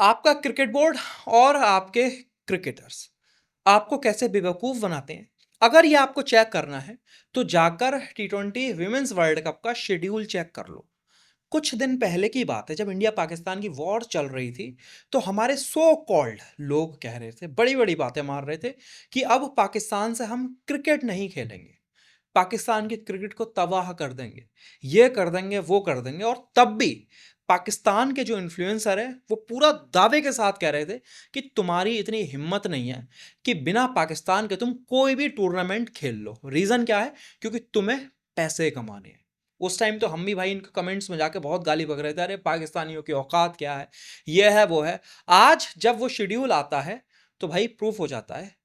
आपका cricket board और आपके क्रिकेटर्स आपको कैसे बेवकूफ़ बनाते हैं। अगर ये आपको चेक करना है तो जाकर टी20 विमेंस वर्ल्ड कप का शेड्यूल चेक कर लो। कुछ दिन पहले की बात है, जब इंडिया पाकिस्तान की वॉर चल रही थी तो हमारे सो कॉल्ड लोग कह रहे थे, बड़ी बड़ी बातें मार रहे थे कि अब पाकिस्तान से हम क्रिकेट नहीं खेलेंगे, पाकिस्तान की क्रिकेट को तबाह कर देंगे, ये कर देंगे, वो कर देंगे। और तब भी पाकिस्तान के जो इन्फ्लुएंसर है वो पूरा दावे के साथ कह रहे थे कि तुम्हारी इतनी हिम्मत नहीं है कि बिना पाकिस्तान के तुम कोई भी टूर्नामेंट खेल लो। रीज़न क्या है? क्योंकि तुम्हें पैसे कमाने हैं। उस टाइम तो हम भी भाई इनके कमेंट्स में जाके बहुत गाली बक रहे थे, अरे पाकिस्तानियों की औकात क्या है, ये है वो है। आज जब वो शेड्यूल आता है तो भाई प्रूफ हो जाता है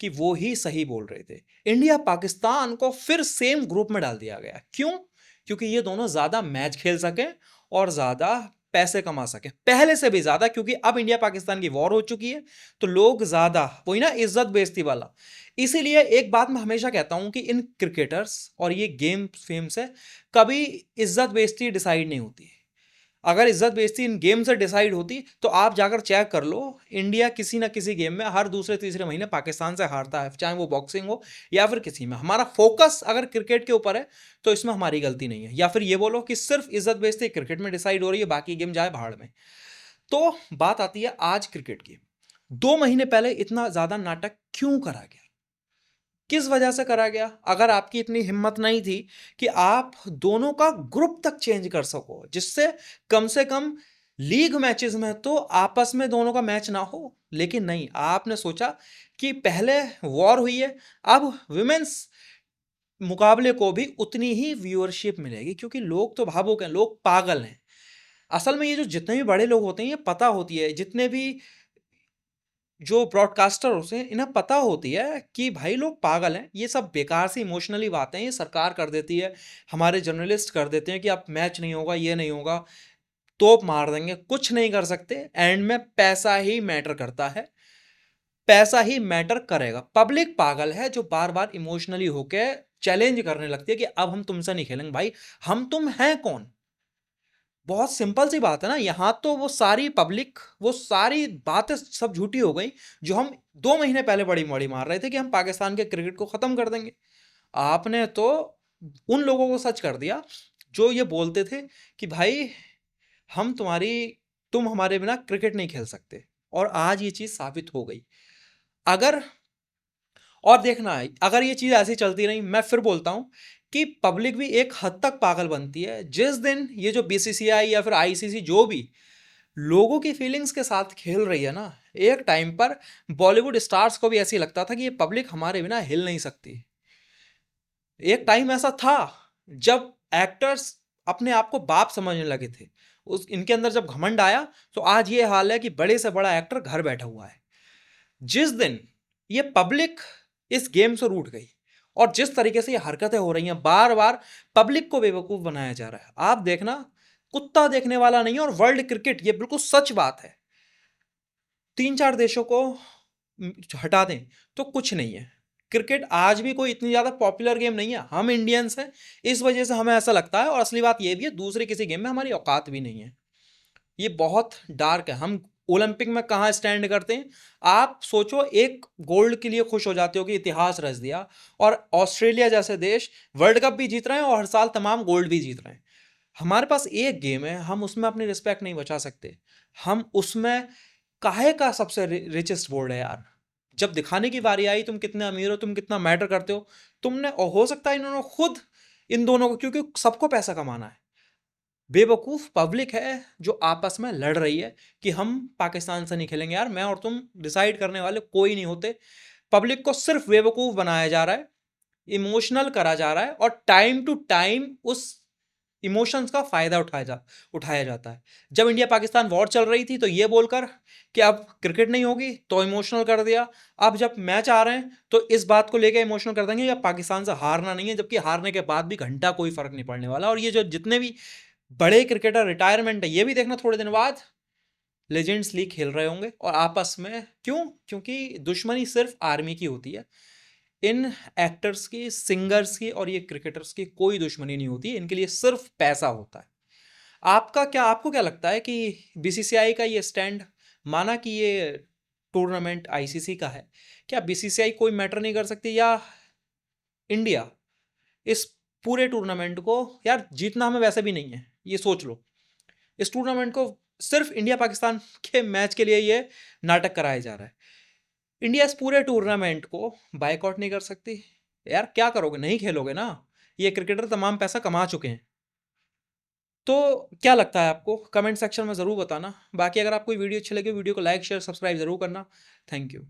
कि वो ही सही बोल रहे थे। इंडिया पाकिस्तान को फिर सेम ग्रुप में डाल दिया गया। क्यों? क्योंकि ये दोनों ज्यादा मैच खेल सके और ज्यादा पैसे कमा सके, पहले से भी ज्यादा, क्योंकि अब इंडिया पाकिस्तान की वॉर हो चुकी है तो लोग ज्यादा वही ना इज्जत बेइज्जती वाला। इसीलिए एक बात मैं हमेशा कहता हूं कि इन क्रिकेटर्स और ये गेम फेम से कभी इज्जत बेइज्जती डिसाइड नहीं होती। अगर इज्जत बेइज्जती इन गेम से डिसाइड होती तो आप जाकर चेक कर लो, इंडिया किसी ना किसी गेम में हर दूसरे तीसरे महीने पाकिस्तान से हारता है, चाहे वो बॉक्सिंग हो या फिर किसी में। हमारा फोकस अगर क्रिकेट के ऊपर है तो इसमें हमारी गलती नहीं है। या फिर ये बोलो कि सिर्फ इज्जत बेइज्जती क्रिकेट में डिसाइड हो रही है, बाकी गेम जाए भाड़ में। तो बात आती है आज क्रिकेट की। 2 महीने पहले इतना ज्यादा नाटक क्यों करा गया? किस वजह से करा गया? अगर आपकी इतनी हिम्मत नहीं थी कि आप दोनों का ग्रुप तक चेंज कर सको, जिससे कम से कम लीग मैचेस में तो आपस में दोनों का मैच ना हो, लेकिन नहीं, आपने सोचा कि पहले वॉर हुई है, अब विमेंस मुकाबले को भी उतनी ही व्यूअरशिप मिलेगी, क्योंकि लोग तो भावुक हैं, लोग पागल हैं। असल में ये जो जितने भी बड़े लोग होते हैं, ये पता होती है, जितने भी जो ब्रॉडकास्टर होते हैं इन्हें पता होती है कि भाई लोग पागल हैं, ये सब बेकार सी इमोशनली बातें ये सरकार कर देती है, हमारे जर्नलिस्ट कर देते हैं कि अब मैच नहीं होगा, ये नहीं होगा, तोप मार देंगे, कुछ नहीं कर सकते। एंड में पैसा ही मैटर करता है, पैसा ही मैटर करेगा। पब्लिक पागल है जो बार बार इमोशनली होके चैलेंज करने लगती है कि अब हम तुमसे नहीं खेलेंगे। भाई हम तुम हैं कौन? बहुत सिंपल सी बात है ना। यहाँ तो वो सारी पब्लिक, वो सारी बातें सब झूठी हो गई जो हम 2 महीने पहले बड़ी बड़ी मार रहे थे कि हम पाकिस्तान के क्रिकेट को खत्म कर देंगे। आपने तो उन लोगों को सच कर दिया जो ये बोलते थे कि भाई हम तुम्हारी, तुम हमारे बिना क्रिकेट नहीं खेल सकते। और आज ये चीज साबित हो गई। अगर, और देखना है, अगर ये चीज ऐसी चलती रही, मैं फिर बोलता हूं कि पब्लिक भी एक हद तक पागल बनती है। जिस दिन ये जो बीसीसीआई या फिर आईसीसी जो भी लोगों की फीलिंग्स के साथ खेल रही है ना, एक टाइम पर बॉलीवुड स्टार्स को भी ऐसी लगता था कि ये पब्लिक हमारे बिना हिल नहीं सकती। एक टाइम ऐसा था जब एक्टर्स अपने आप को बाप समझने लगे थे, उस इनके अंदर जब घमंड आया तो आज ये हाल है कि बड़े से बड़ा एक्टर घर बैठा हुआ है। जिस दिन ये पब्लिक इस गेम से रूठ गई और जिस तरीके से ये हरकतें हो रही हैं, बार बार पब्लिक को बेवकूफ बनाया जा रहा है, आप देखना कुत्ता देखने वाला नहीं है। और वर्ल्ड क्रिकेट, ये बिल्कुल सच बात है, 3-4 देशों को हटा दें तो कुछ नहीं है। क्रिकेट आज भी कोई इतनी ज्यादा पॉपुलर गेम नहीं है। हम इंडियंस हैं, इस वजह से हमें ऐसा लगता है। और असली बात यह भी है, दूसरे किसी गेम में हमारी औकात भी नहीं है। ये बहुत डार्क है। हम ओलंपिक में कहाँ स्टैंड करते हैं? आप सोचो, एक गोल्ड के लिए खुश हो जाते हो कि इतिहास रच दिया, और ऑस्ट्रेलिया जैसे देश वर्ल्ड कप भी जीत रहे हैं और हर साल तमाम गोल्ड भी जीत रहे हैं। हमारे पास एक गेम है, हम उसमें अपनी रिस्पेक्ट नहीं बचा सकते। हम उसमें काहे का सबसे रिचेस्ट बोर्ड है यार। जब दिखाने की बारी आई तुम कितने अमीर हो, तुम कितना मैटर करते हो, तुमने, और हो सकता है इन्होंने खुद इन दोनों को, क्योंकि सबको पैसा कमाना है। बेवकूफ पब्लिक है जो आपस में लड़ रही है कि हम पाकिस्तान से नहीं खेलेंगे। यार मैं और तुम डिसाइड करने वाले कोई नहीं होते। पब्लिक को सिर्फ बेवकूफ बनाया जा रहा है, इमोशनल करा जा रहा है, और टाइम टू टाइम उस इमोशंस का फायदा उठाया जाता है। जब इंडिया पाकिस्तान वॉर चल रही थी तो ये बोलकर कि अब क्रिकेट नहीं होगी तो इमोशनल कर दिया। अब जब मैच आ रहे हैं तो इस बात को लेकर इमोशनल कर देंगे या पाकिस्तान से हारना नहीं है, जबकि हारने के बाद भी घंटा कोई फर्क नहीं पड़ने वाला। और ये जो जितने भी बड़े क्रिकेटर रिटायरमेंट है, ये भी देखना थोड़े दिन बाद लेजेंड्स लीग खेल रहे होंगे और आपस में। क्यों? क्योंकि दुश्मनी सिर्फ आर्मी की होती है। इन एक्टर्स की, सिंगर्स की और ये क्रिकेटर्स की कोई दुश्मनी नहीं होती। इनके लिए सिर्फ पैसा होता है। आपका क्या, आपको क्या लगता है कि बीसीसीआई का ये स्टैंड माना कि ये टूर्नामेंट आईसीसी का है, क्या बीसीसीआई कोई मैटर नहीं कर सकती, या इंडिया इस पूरे टूर्नामेंट को, यार जीतना हमें वैसे भी नहीं है, ये सोच लो, इस टूर्नामेंट को सिर्फ इंडिया पाकिस्तान के मैच के लिए ये नाटक कराया जा रहा है, इंडिया इस पूरे टूर्नामेंट को बायकॉट नहीं कर सकती? यार क्या करोगे, नहीं खेलोगे ना, ये क्रिकेटर तमाम पैसा कमा चुके हैं। तो क्या लगता है आपको, कमेंट सेक्शन में ज़रूर बताना। बाकी अगर आपको वीडियो अच्छी लगे, वीडियो को लाइक शेयर सब्सक्राइब ज़रूर करना। Thank you.